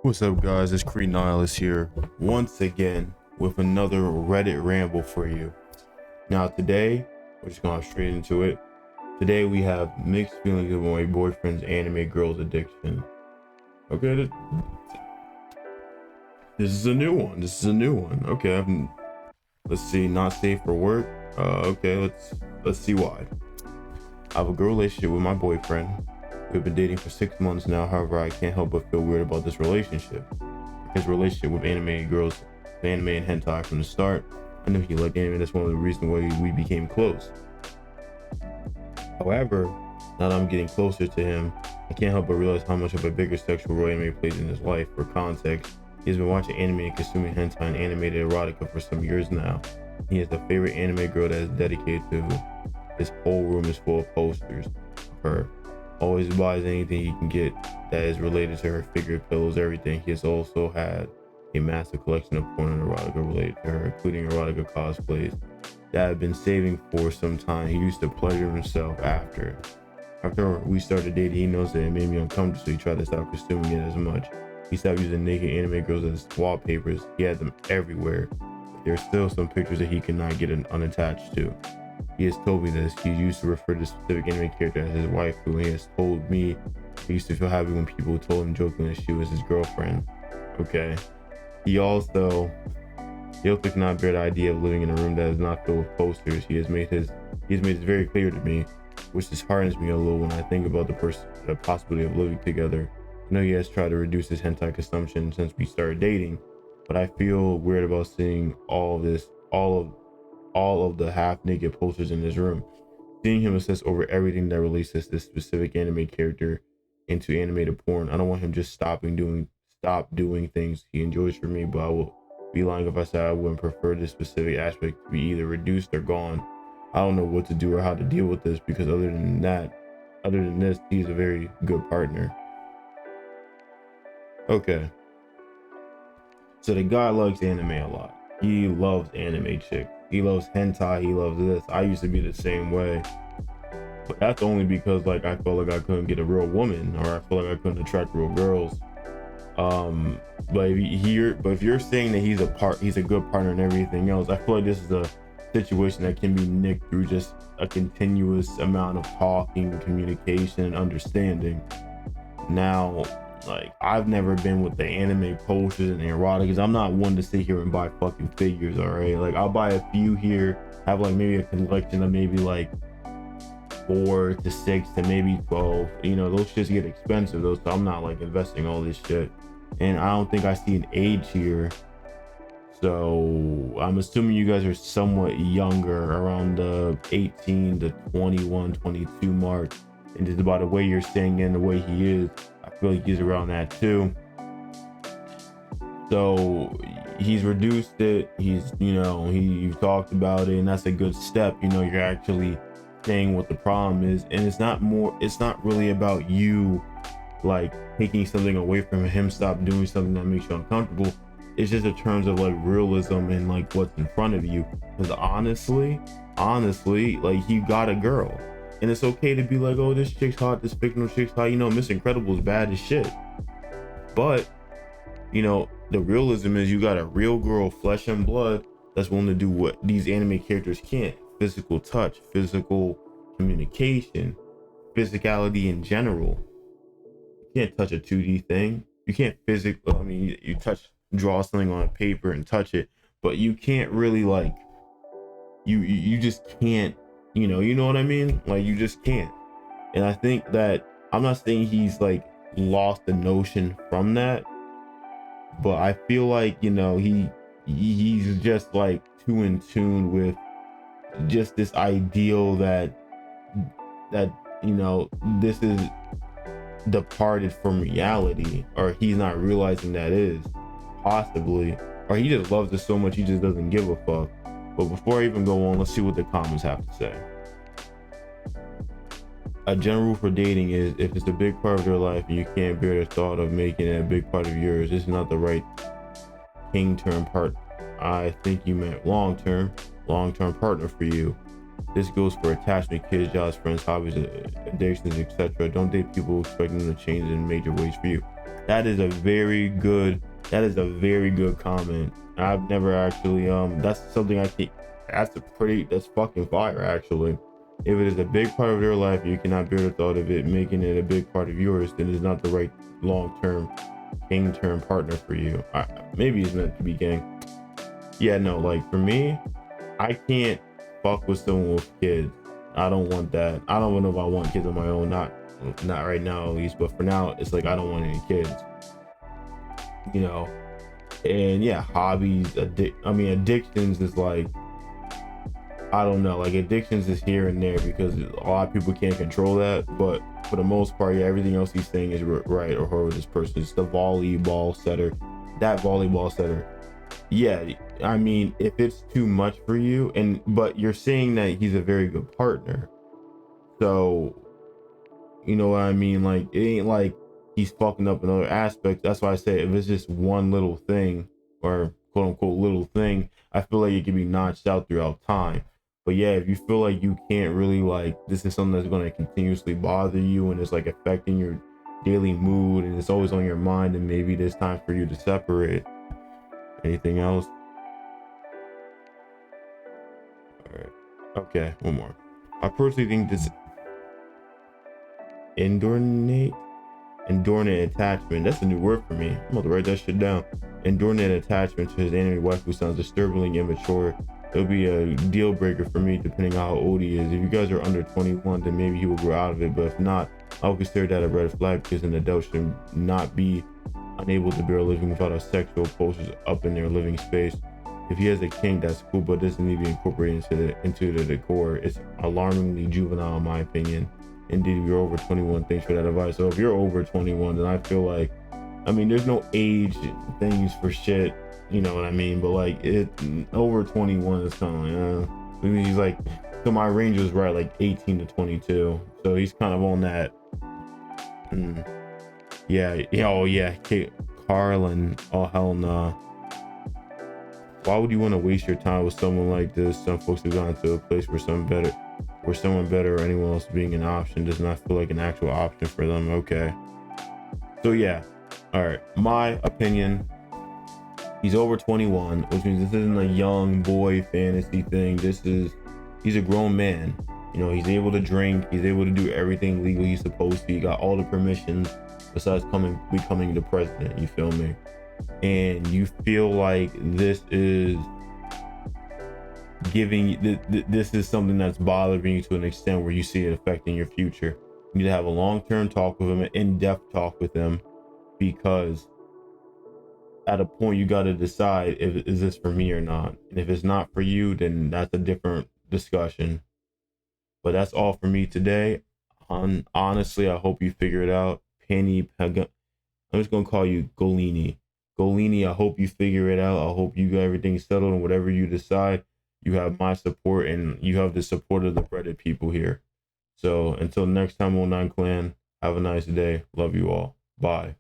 What's up, guys? It's Kree Nihlus here once again with another Reddit Ramble for you. Now today, we're just going straight into it. Today we have mixed feelings of my boyfriend's anime girl's addiction. Okay, this is a new one. Okay, let's see, not safe for work. Okay, let's see why. I have a good relationship with my boyfriend. We've been dating for 6 months now. However, I can't help but feel weird about this relationship. His relationship with anime girls, anime and hentai from the start. I knew he liked anime. That's one of the reasons why we became close. However, now that I'm getting closer to him, I can't help but realize how much of a bigger sexual role anime plays in his life. For context, he has been watching anime and consuming hentai and animated erotica for some years now. He has a favorite anime girl that is dedicated to his whole room is full of posters of her. Always buys anything he can get that is related to her, figure, pillows, everything. He has also had a massive collection of porn and erotica related to her, including erotica cosplays that I've been saving for some time. He used to pleasure himself after we started dating. He knows that it made me uncomfortable, so he tried to stop consuming it as much. He stopped using naked anime girls as wallpapers. He had them everywhere. There's still some pictures that he cannot get unattached to. He has told me this. He used to refer to this specific anime character as his wife, who he has told me he used to feel happy when people told him jokingly that she was his girlfriend. Okay. He also cannot bear the idea of living in a room that is not filled with posters. He has made this very clear to me, which disheartens me a little when I think about the possibility of living together. I know he has tried to reduce his hentai consumption since we started dating, but I feel weird about seeing all of the half-naked posters in his room. Seeing him obsess over everything that releases this specific anime character into animated porn. I don't want him just stop doing things he enjoys for me, but I will be lying if I said I wouldn't prefer this specific aspect to be either reduced or gone. I don't know what to do or how to deal with this, because other than this, he's a very good partner. Okay. So the guy likes anime a lot. He loves anime chicks. He loves hentai. He loves this. I used to be the same way, but that's only because I felt like I couldn't get a real woman, or I felt like I couldn't attract real girls. But if you're saying that he's a good partner and everything else, I feel like this is a situation that can be nicked through just a continuous amount of talking, communication, and understanding. Now, I've never been with the anime posters and the eroticas. I'm not one to sit here and buy fucking figures, all right? I'll buy a few here, have maybe a collection of maybe 4 to 6 to maybe 12. Those shits get expensive though, so I'm not investing all this shit. And I don't think I see an age here. So I'm assuming you guys are somewhat younger, around the 18 to 21, 22 mark. And just by the way you're saying and the way he is, I feel like he's around that too. So he's reduced it. You talked about it, and that's a good step. You're actually saying what the problem is, and it's not really about you taking something away from him, stop doing something that makes you uncomfortable. It's just in terms of realism and what's in front of you. Because honestly, he got a girl. And it's okay to be oh, this chick's hot, this fictional chick's hot. Miss Incredible is bad as shit. But, the realism is you got a real girl, flesh and blood, that's willing to do what these anime characters can't. Physical touch, physical communication, physicality in general. You can't touch a 2D thing. You can't you draw something on a paper and touch it, but you can't really you just can't. You know what I mean? You just can't. And I think that, I'm not saying he's lost the notion from that, but I feel he's just too in tune with just this ideal that this is departed from reality, or he's not realizing that is possibly, or he just loves it so much he just doesn't give a fuck. But before I even go on, let's see what the comments have to say. A general rule for dating is, if it's a big part of their life and you can't bear the thought of making it a big part of yours, it's not the right king term part. I think you meant long-term partner for you. This goes for attachment, kids, jobs, friends, hobbies, addictions, etc. Don't date people expecting them to change in major ways for you. That is a very good. That is a very good comment. I've never actually. That's something I think. That's fucking fire. Actually, if it is a big part of their life, you cannot bear the thought of it making it a big part of yours. Then it's not the right long-term, gang-term partner for you. Maybe it's meant to be gang. Yeah, no. Like for me, I can't fuck with someone with kids. I don't want that. I don't know if I want kids of my own. Not right now at least. But for now, it's like I don't want any kids. You know. And yeah, hobbies. Addictions is like, I don't know. Like addictions is here and there because a lot of people can't control that. But for the most part, yeah, everything else he's saying is right or her with this person. It's the volleyball setter. That volleyball setter. Yeah, I mean, if it's too much for you, but you're saying that he's a very good partner, so you know what I mean. Like it ain't like he's fucking up in other aspects. That's why I say if it's just one little thing or quote unquote little thing, I feel like it can be notched out throughout time. But yeah, if you feel like you can't really like this is something that's going to continuously bother you and it's like affecting your daily mood and it's always on your mind, and maybe there's time for you to separate. Anything else? All right. Okay, one more. I personally think this inordinate attachment. That's a new word for me. I'm about to write that shit down. Inordinate attachment to his anime wife who sounds disturbingly immature. It'll be a deal breaker for me depending on how old he is. If you guys are under 21, then maybe he will grow out of it. But if not, I would consider that a red flag because an adult should not be unable to bear a living without a sexual posters up in their living space. If he has a kink, that's cool, but doesn't need to be incorporated into the decor. It's alarmingly juvenile in my opinion. Indeed, if you're over 21, thanks for that advice. So if you're over 21, then I feel like, I mean, there's no age things for shit, you know what I mean? But like it over 21 is kind of like, I mean, he's like, so my range was right, like 18 to 22. So he's kind of on that. Yeah, oh yeah, Carlin, oh hell no. Why would you want to waste your time with someone like this? Some folks have gone to a place where someone better or anyone else being an option does not feel like an actual option for them. Okay. So yeah. All right. My opinion, he's over 21, which means this isn't a young boy fantasy thing. He's a grown man. You know, he's able to drink. He's able to do everything legally he's supposed to. He got all the permissions besides becoming the president. You feel me? And you feel like this is this is something that's bothering you to an extent where you see it affecting your future. You need to have a long-term talk with him, an in-depth talk with him, because at a point you got to decide if is this for me or not. And if it's not for you, then that's a different discussion. But that's all for me today. Honestly, I hope you figure it out. I'm just gonna call you Golini. Golini, I hope you figure it out. I hope you got everything settled, and whatever you decide, you have my support and you have the support of the Reddit people here. So until next time on 9 Clan, have a nice day. Love you all. Bye.